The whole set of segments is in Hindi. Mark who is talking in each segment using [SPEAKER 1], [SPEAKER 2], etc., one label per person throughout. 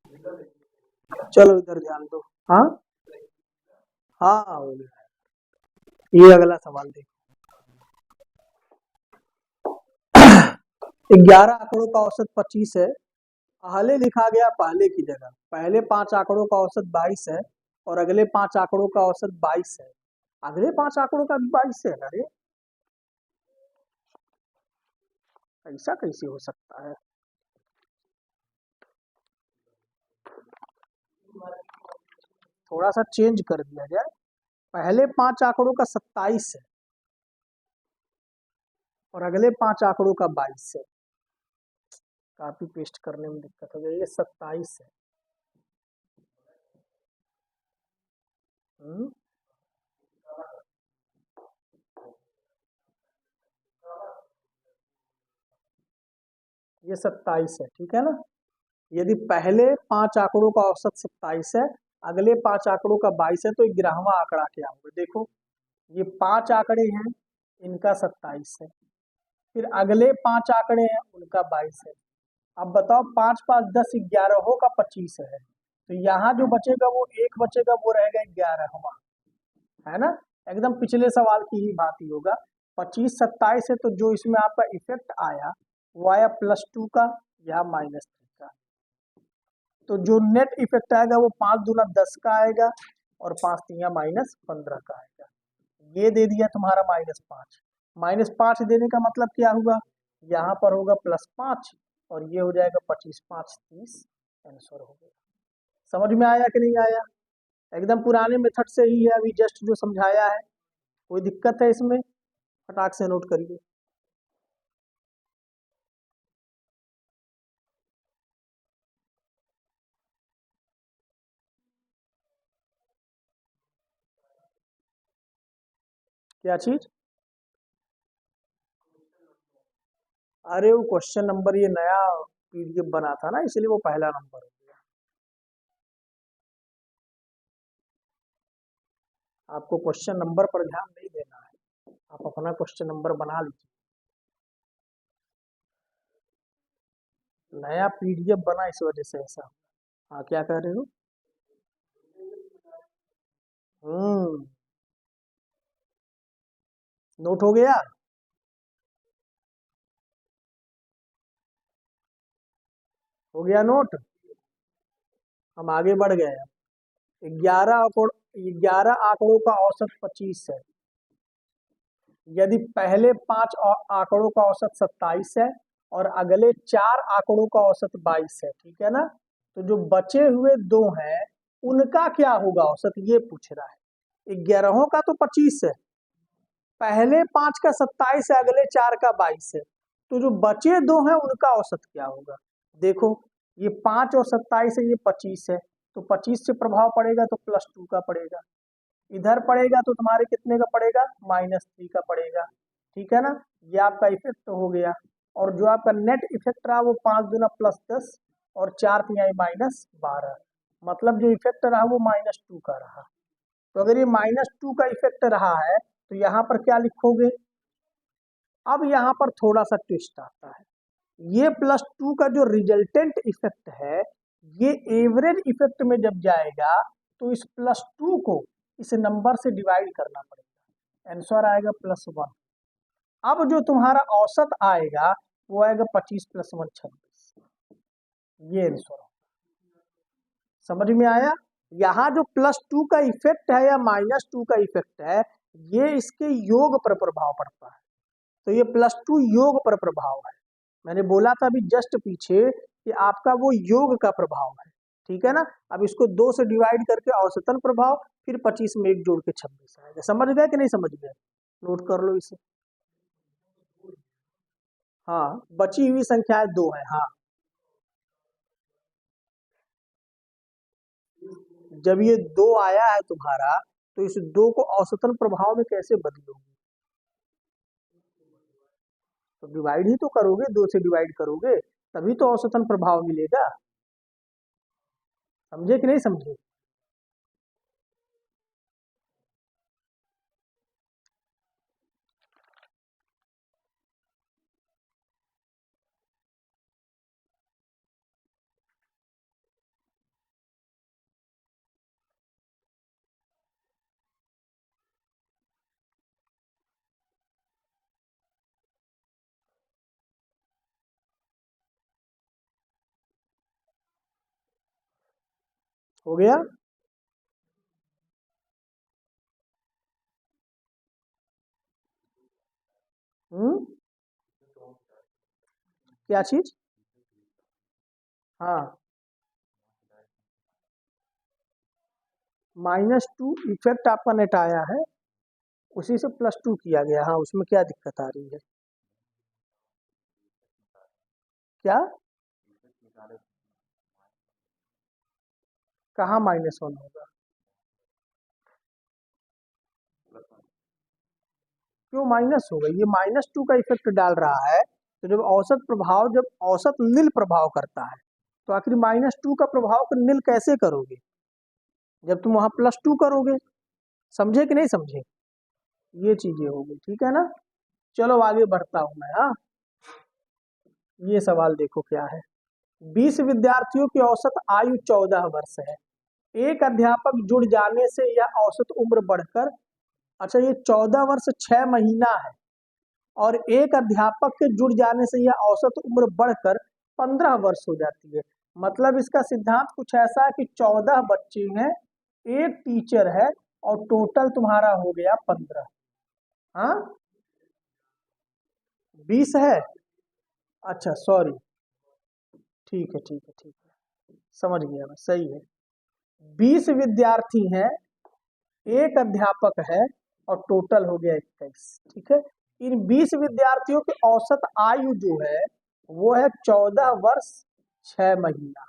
[SPEAKER 1] चलो इधर ध्यान दो। हाँ हाँ हो गया। ये अगला सवाल देखो। 11 आंकड़ों का औसत 25 है। पहले लिखा गया पहले की जगह पहले 5 आंकड़ों का औसत 22 है और अगले 5 आंकड़ों का औसत 22 है। अगले 5 आंकड़ों का भी 22 है। अरे ऐसा कैसे हो सकता है? थोड़ा सा चेंज कर दिया जाए। पहले 5 आंकड़ों का 27 है और अगले 5 आंकड़ों का 22 है। कॉपी पेस्ट करने में दिक्कत हो गई। ये 27 है। हम्म, ये 27 है, ठीक है ना। यदि पहले 5 आंकड़ों का औसत 27 है, अगले 5 आंकड़ों का 22 है, तो 11वां आंकड़ा क्या होगा? देखो, ये 5 आंकड़े हैं, इनका 27 है। फिर अगले 5 आंकड़े हैं, उनका 22 है। अब बताओ, 5 5 10 11 का 25 है। तो यहाँ जो बचेगा वो एक बचेगा, वो रहेगा 11वां, है ना। एकदम पिछले सवाल की ही बात ही होगा। 25 27 है, तो जो इसमें आपका इफेक्ट आया वो आया +2 का या -3 का। तो जो नेट इफेक्ट आएगा वो 5 दूना 10 का आएगा और 5 तिया -15 का आएगा। ये दे दिया तुम्हारा -5। -5 देने का मतलब क्या हुआ? यहाँ पर होगा +5 और ये हो जाएगा 25 5 30। आंसर हो गया। समझ में आया कि नहीं आया? एकदम पुराने मेथड से ही है, अभी जस्ट जो समझाया है। कोई दिक्कत है इसमें? फटाक से नोट करिए। क्या चीज? अरे वो क्वेश्चन नंबर, ये नया पीडीएफ बना था ना, इसलिए वो पहला नंबर हो गया। आपको क्वेश्चन नंबर पर ध्यान नहीं देना है, आप अपना क्वेश्चन नंबर बना लीजिए। नया पीडीएफ बना, इस वजह से ऐसा। हाँ, क्या कह रहे हो? हम्म। नोट हो गया? हो गया नोट। हम आगे बढ़ गए अब। 11 आंकड़ों का औसत 25 है। यदि पहले 5 आंकड़ों का औसत 27 है और अगले 4 आंकड़ों का औसत 22 है, ठीक है ना। तो जो बचे हुए दो हैं, उनका क्या होगा औसत, ये पूछ रहा है। 11 का तो 25 है, पहले 5 का 27 है, अगले 4 का 22 है। तो जो बचे दो हैं, उनका औसत क्या होगा? देखो, ये 5 और 27 है, ये 25 है। तो 25 से प्रभाव पड़ेगा तो +2 का पड़ेगा। इधर पड़ेगा तो तुम्हारे कितने का पड़ेगा? -3 का पड़ेगा। ठीक है ना। ये आपका इफेक्ट हो गया। और जो आपका नेट इफेक्ट रहा वो 5 दूना +10 और 4 तिहाई -12। मतलब जो इफेक्ट रहा वो -2 का रहा। तो अगर ये -2 का इफेक्ट रहा है, तो यहाँ पर क्या लिखोगे? अब यहाँ पर थोड़ा सा ट्विस्ट आता है। ये +2 का जो रिजल्टेंट इफेक्ट है, ये एवरेज इफेक्ट में जब जाएगा, तो इस +2 को इस नंबर से डिवाइड करना पड़ेगा। आंसर आएगा +1। अब जो तुम्हारा औसत आएगा वो आएगा 25 + 1 26। ये आंसर समझ में आया? यहाँ जो +2 का इफेक्ट है या -2 का इफेक्ट है, ये इसके योग पर प्रभाव पड़ता है। तो ये +2 योग पर प्रभाव है। मैंने बोला था अभी जस्ट पीछे कि आपका वो योग का प्रभाव है। ठीक है ना। अब इसको 2 से डिवाइड करके औसतन प्रभाव, फिर 25 में 1 जोड़ के 26 आएगा। समझ गए कि नहीं समझ गए? नोट कर लो इसे। हाँ, बची हुई संख्याएं 2 है। हाँ, जब ये 2 आया है तुम्हारा, तो इस 2 को औसतन प्रभाव में कैसे बदलोगे? तो डिवाइड ही तो करोगे, 2 से डिवाइड करोगे, तभी तो औसतन प्रभाव मिलेगा। समझे कि नहीं समझे? हो गया। क्या चीज? हाँ, -2 इफेक्ट आपका नेट आया है, उसी से +2 किया गया। हाँ, उसमें क्या दिक्कत आ रही है? क्या? कहाँ -1 होगा? क्यों माइनस होगा? ये -2 का इफेक्ट डाल रहा है। तो जब औसत प्रभाव, जब औसत नील प्रभाव करता है, तो आखिर -2 का प्रभाव को नील कैसे करोगे? जब तुम वहां +2 करोगे। समझे कि नहीं समझे? ये चीजें होगी, ठीक है ना। चलो आगे बढ़ता हूं मैं। हाँ, ये सवाल देखो क्या है। 20 विद्यार्थियों की औसत आयु 14 वर्ष है। एक अध्यापक जुड़ जाने से यह औसत उम्र बढ़कर, अच्छा ये 14 वर्ष 6 महीना है, और एक अध्यापक के जुड़ जाने से यह औसत उम्र बढ़कर 15 वर्ष हो जाती है। मतलब इसका सिद्धांत कुछ ऐसा है कि 14 बच्चे हैं, एक टीचर है, और टोटल तुम्हारा हो गया 15। हाँ, 20 है। अच्छा सॉरी, ठीक है ठीक है ठीक है, समझ गया मैं, सही है। 20 विद्यार्थी हैं, एक अध्यापक है, और टोटल हो गया 21। ठीक है। इन 20 विद्यार्थियों की औसत आयु जो है वो है 14 वर्ष 6 महीना।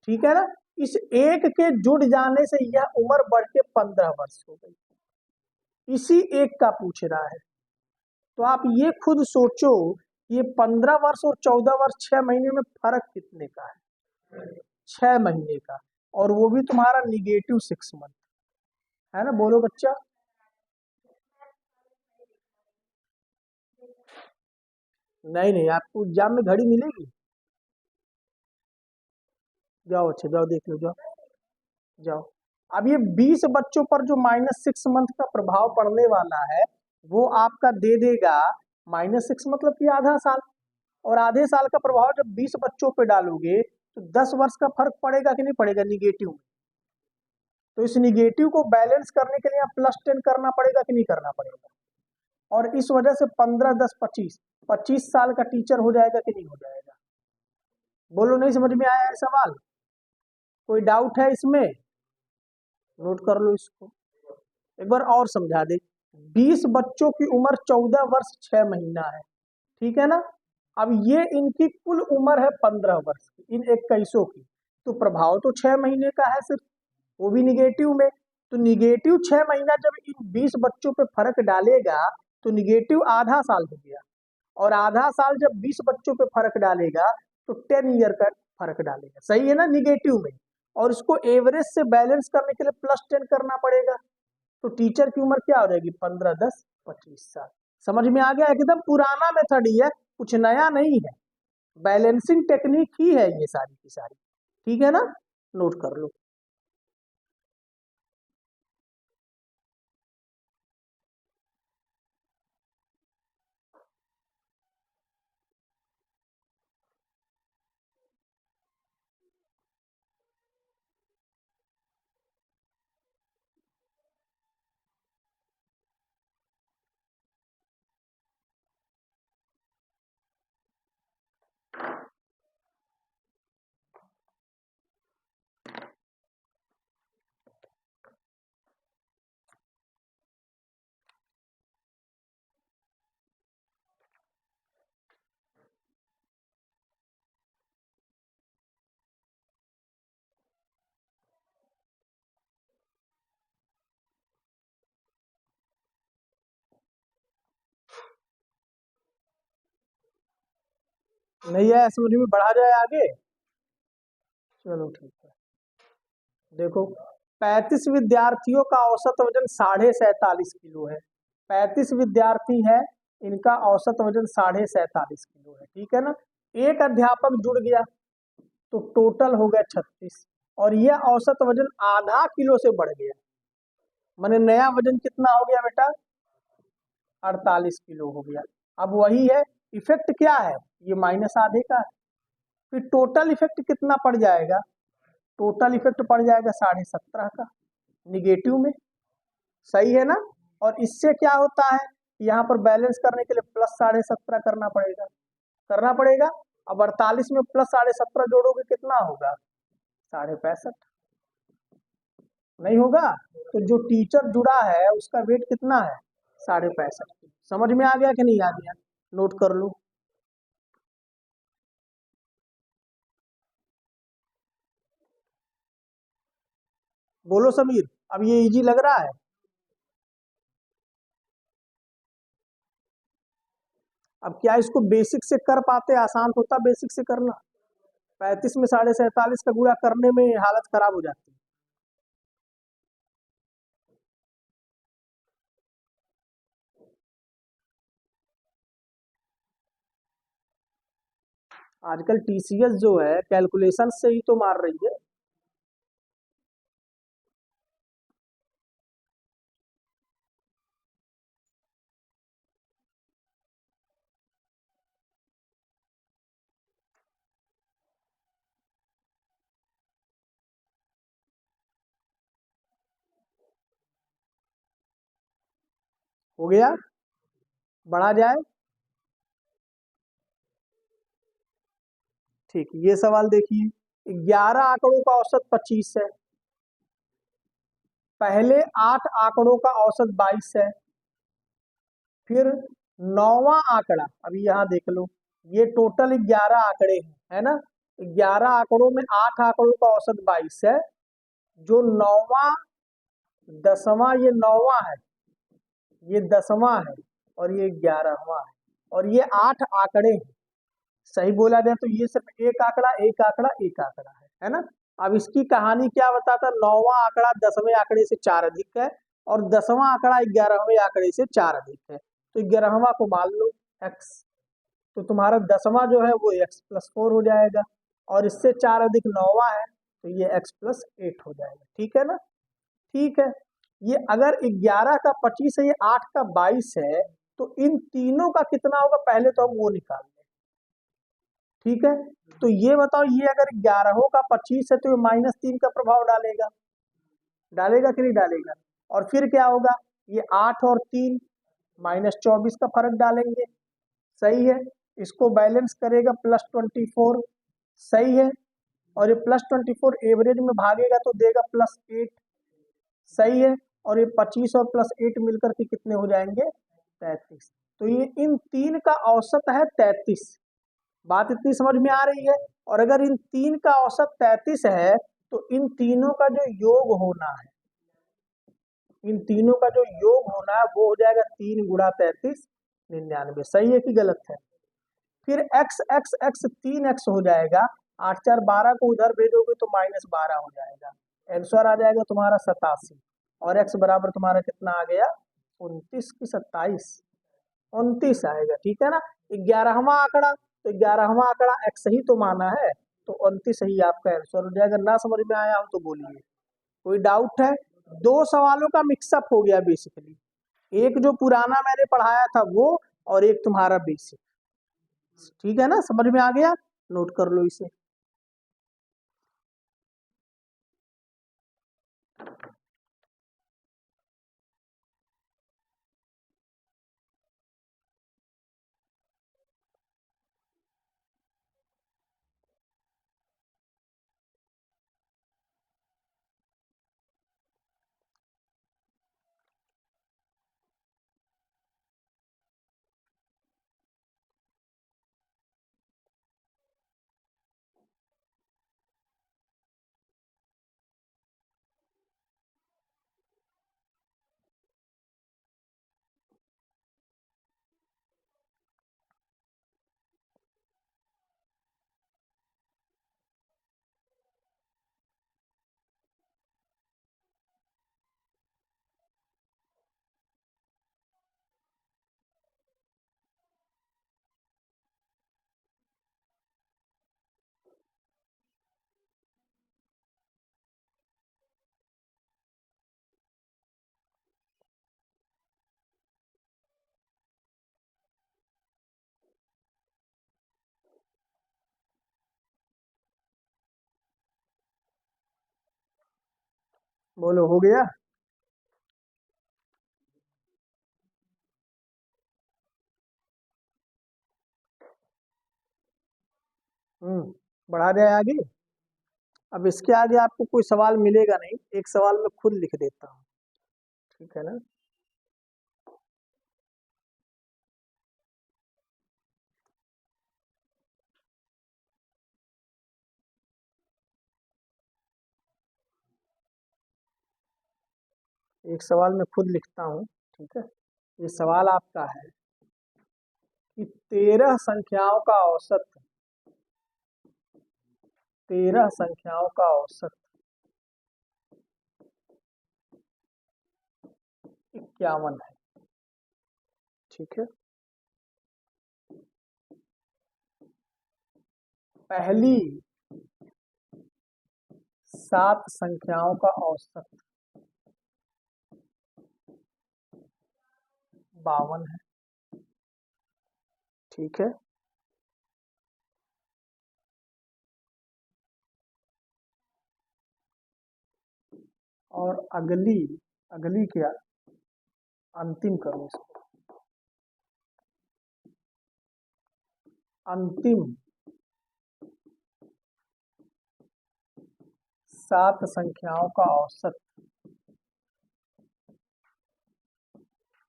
[SPEAKER 1] ठीक है ना। इस एक के जुड़ जाने से यह उम्र बढ़ के 15 वर्ष हो गई। इसी एक का पूछ रहा है। तो आप ये खुद सोचो, ये 15 वर्ष और 14 वर्ष 6 महीने में फर्क कितने का है? 6 महीने का। और वो भी तुम्हारा -6 मंथ। है ना, बोलो बच्चा। नहीं नहीं, आपको एग्जाम में घड़ी मिलेगी। जाओ, अच्छा जाओ देख लो, जाओ जाओ। अब ये 20 बच्चों पर जो -6 मंथ का प्रभाव पड़ने वाला है, वो आपका दे देगा -6 मतलब कि आधा साल। और आधे साल का प्रभाव जब 20 बच्चों पे डालोगे, तो 10 वर्ष का फर्क पड़ेगा कि नहीं पड़ेगा निगेटिव में। तो इस निगेटिव को बैलेंस करने के लिए आप +10 करना पड़ेगा कि नहीं करना पड़ेगा। और इस वजह से 15 10 25, 25 साल का टीचर हो जाएगा कि नहीं हो जाएगा। बोलो, नहीं समझ में आया है सवाल? कोई डाउट है इसमें? नोट कर लो इसको, एक बार और समझा दे। 20 बच्चों की उम्र 14 वर्ष 6 महीना है, ठीक है ना। अब ये इनकी कुल उम्र है 15 वर्ष की, इन 21 की। तो प्रभाव तो 6 महीने का है सिर्फ, वो भी निगेटिव में। तो निगेटिव 6 महीना जब इन 20 बच्चों पे फर्क डालेगा, तो निगेटिव आधा साल हो गया। और आधा साल जब 20 बच्चों पे फर्क डालेगा, तो 10 ईयर का फर्क डालेगा। सही है ना, निगेटिव में। और इसको एवरेज से बैलेंस करने के लिए +10 करना पड़ेगा। तो टीचर की उम्र क्या हो जाएगी? 15 10 25 साल। समझ में आ गया? एकदम पुराना मेथड ही है, कुछ नया नहीं है। बैलेंसिंग टेक्निक ही है ये सारी की सारी। ठीक है ना, नोट कर लो। नहीं है समझ में, बढ़ा जाए आगे। चलो ठीक है। देखो, 35 विद्यार्थियों का औसत वजन 47.5 किलो है। 35 विद्यार्थी है, इनका औसत वजन 47.5 किलो है। ठीक है ना। एक अध्यापक जुड़ गया, तो टोटल हो गया 36। और यह औसत वजन आधा किलो से बढ़ गया। माने नया वजन कितना हो गया बेटा? 48 किलो हो गया। अब वही है, इफेक्ट क्या है? ये माइनस आधे का है। फिर टोटल इफेक्ट कितना पड़ जाएगा? टोटल इफेक्ट पड़ जाएगा 17.5 का निगेटिव में, सही है ना। और इससे क्या होता है, यहाँ पर बैलेंस करने के लिए प्लस 17.5 करना पड़ेगा। अब 48 में प्लस 17.5 जोड़ोगे कितना होगा, 65.5 नहीं होगा। तो जो टीचर जुड़ा है उसका वेट कितना है, 65.5। समझ में आ गया कि नहीं आ गया, नोट कर लो। बोलो समीर, अब ये इजी लग रहा है। अब क्या इसको बेसिक से कर पाते, आसान होता बेसिक से करना। 35 में 47.5 का गुणा करने में हालत खराब हो जाती है। आजकल टीसीएस जो है कैलकुलेशन से ही तो मार रही है। हो गया, बढ़ा जाए। ठीक, ये सवाल देखिए, 11 आंकड़ों का औसत 25 है, पहले 8 आंकड़ों का औसत 22 है, फिर 9वां आंकड़ा, अभी यहाँ देख लो, ये टोटल 11 आंकड़े हैं, है ना। 11 आंकड़ों में 8 आंकड़ों का औसत 22 है, जो 9वां 10वां, ये 9वां है, ये 10वां है, और ये 11वां है, और ये 8 आंकड़े हैं। सही बोला जाए तो ये सिर्फ एक आंकड़ा एक आंकड़ा एक आंकड़ा है ना। अब इसकी कहानी क्या बताता, 9वां आंकड़ा 10वें आंकड़े से 4 अधिक है, और 10वां आंकड़ा 11वें आंकड़े से 4 अधिक है, तो 11वां को मान लो x। तो तुम्हारा 10वां जो है वो x+4 हो जाएगा, और इससे 4 अधिक 9वां है, तो ये x+8 हो जाएगा, ठीक है ना। ठीक है, ये अगर 11 का 25 है, ये 8 का 22 है, तो इन तीनों का कितना होगा पहले तो हम वो निकाल लें। ठीक है, तो ये बताओ, ये अगर 11 का 25 है तो ये -3 का प्रभाव डालेगा, डालेगा कि नहीं डालेगा। और फिर क्या होगा, ये 8 और 3 -24 का फर्क डालेंगे, सही है। इसको बैलेंस करेगा +24, सही है। और ये +24 एवरेज में भागेगा तो देगा +8, सही है। और ये 25 और +8 मिलकर के कितने हो जाएंगे, 33। तो ये इन तीन का औसत है 33। बात इतनी समझ में आ रही है। और अगर इन तीन का औसत 33 है, तो इन तीनों का जो योग होना है, इन तीनों का जो योग होना है वो हो जाएगा 3 गुणा 33, 99। सही है कि गलत है। फिर x x x 3x हो जाएगा, 8 4 12 को उधर भेजोगे तो -12 हो जाएगा, आंसर आ जाएगा तुम्हारा 87। और x बराबर तुम्हारा कितना आ गया, 29 की 27, 29 आएगा, ठीक है ना। 11वां आंकड़ा, तो 11वां आंकड़ा x ही तो माना है, तो 29 ही आपका आंसर हो जाएगा। ना समझ में आया हो तो बोलिए, कोई डाउट है। दो सवालों का मिक्सअप हो गया बेसिकली, एक जो पुराना मैंने पढ़ाया था वो, और एक तुम्हारा बेसिक, ठीक है ना, समझ में आ गया, नोट कर लो इसे। बोलो हो गया। बढ़ा जाए आगे। अब इसके आगे आपको कोई सवाल मिलेगा नहीं, एक सवाल मैं खुद लिख देता हूँ, ठीक है ना। एक सवाल मैं खुद लिखता हूँ, ठीक है। ये सवाल आपका है कि 13 संख्याओं का औसत, 13 संख्याओं का औसत 51 है, ठीक है। पहली 7 संख्याओं का औसत 52 है, ठीक है। और अगली अगली क्या, अंतिम करो इसको, अंतिम 7 संख्याओं का औसत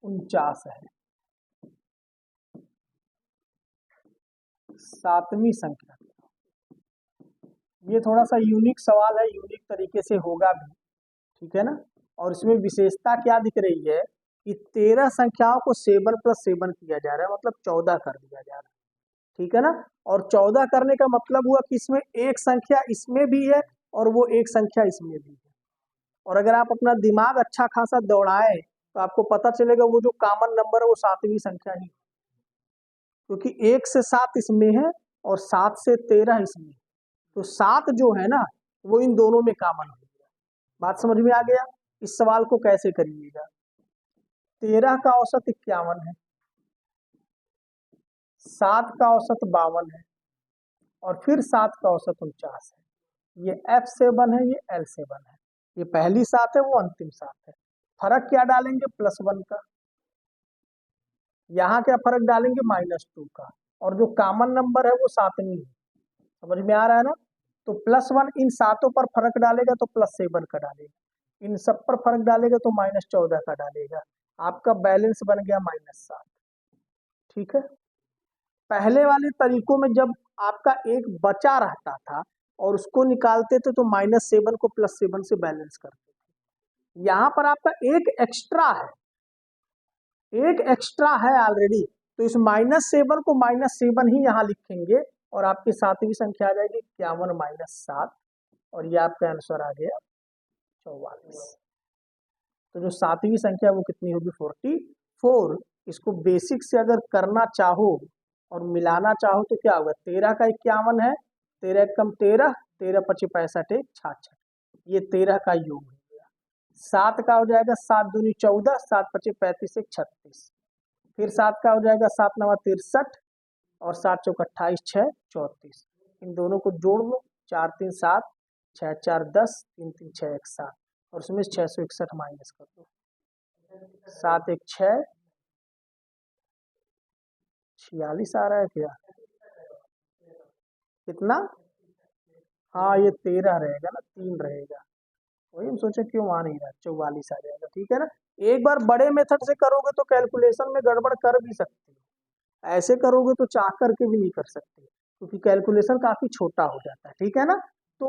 [SPEAKER 1] 49 है। 7वीं संख्या, ये थोड़ा सा यूनिक सवाल है, यूनिक तरीके से होगा भी, ठीक है ना। और इसमें विशेषता क्या दिख रही है कि 13 संख्याओं को 7 + 7 किया जा रहा है, मतलब 14 कर दिया जा रहा है, ठीक है ना। और 14 करने का मतलब हुआ कि इसमें एक संख्या इसमें भी है और वो एक संख्या इसमें भी है। और अगर आप अपना दिमाग अच्छा खासा दौड़ाएं तो आपको पता चलेगा वो जो कॉमन नंबर है वो 7वीं संख्या ही, क्योंकि 1 से 7 इसमें है और 7 से 13 इसमें है। तो 7 जो है ना वो इन दोनों में कॉमन हो गया। बात समझ में आ गया। इस सवाल को कैसे करिएगा, 13 का औसत 51 है, 7 का औसत 52 है और फिर 7 का औसत 49 है। ये F7 है, ये L7 है। ये पहली 7 है, वो अंतिम 7 है। फर्क क्या डालेंगे, +1 का। यहाँ क्या फर्क डालेंगे, -2 का। और जो कॉमन नंबर है वो 7वीं है। समझ में आ रहा है ना। तो +1 इन सातों पर फर्क डालेगा तो +7 का डालेगा, इन सब पर फर्क डालेगा तो -14 का डालेगा। आपका बैलेंस बन गया -7, ठीक है। पहले वाले तरीकों में जब आपका एक बचा रहता था और उसको निकालते थे तो -7 को +7 से बैलेंस करते थे। यहाँ पर आपका एक एक्स्ट्रा है, एक एक्स्ट्रा है ऑलरेडी, तो इस -7 को -7 ही यहाँ लिखेंगे और आपकी 7वीं संख्या आ जाएगी 51 - 7 और ये आपका आंसर आ गया 44। तो जो 7वीं संख्या वो कितनी होगी, 44। इसको बेसिक से अगर करना चाहो और मिलाना चाहो तो क्या होगा, 13 का 51 है, 13 कम 13, 13 × 5 = 66, ये 13 का योग हो गया। 7 का हो जाएगा 7 दूनी 14, 7 × 5 = 35, 1 36। फिर 7 का हो जाएगा 7 × 9 = 63 और 7 × 4 = 28, 6 34। इन दोनों को जोड़ लो, 4 3 7, 6 4 10, 3 3 6 1 7 और उसमें 661 माइनस कर दो, 7 1 6, 46 आ रहा है क्या, कितना। हाँ ये 13 रहेगा ना, 3 रहेगा, वही हम सोचे क्यों आ नहीं रहा, 44 आ जाएगा, ठीक है ना। एक बार बड़े मेथड से करोगे तो कैलकुलेशन में गड़बड़ कर भी सकते हो, ऐसे करोगे तो चाह करके भी नहीं कर सकते, क्योंकि कैलकुलेशन काफी छोटा हो जाता है, ठीक है ना। तो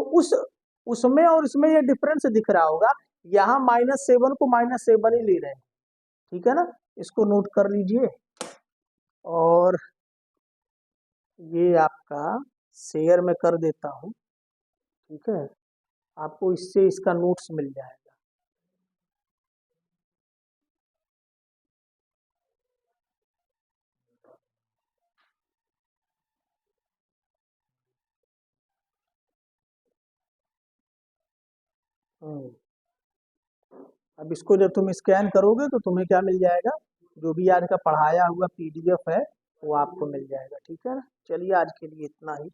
[SPEAKER 1] उसमें और इसमें ये डिफरेंस दिख रहा होगा, यहाँ -7 को -7 ही ले रहे हैं, ठीक है ना। इसको नोट कर लीजिए और ये आपका शेयर में कर देता हूँ, ठीक है। आपको इससे इसका नोट्स मिल जाएगा। अब इसको जब तुम स्कैन करोगे तो तुम्हें क्या मिल जाएगा, जो भी आज का पढ़ाया हुआ PDF है वो आपको मिल जाएगा, ठीक है ना। चलिए आज के लिए इतना ही।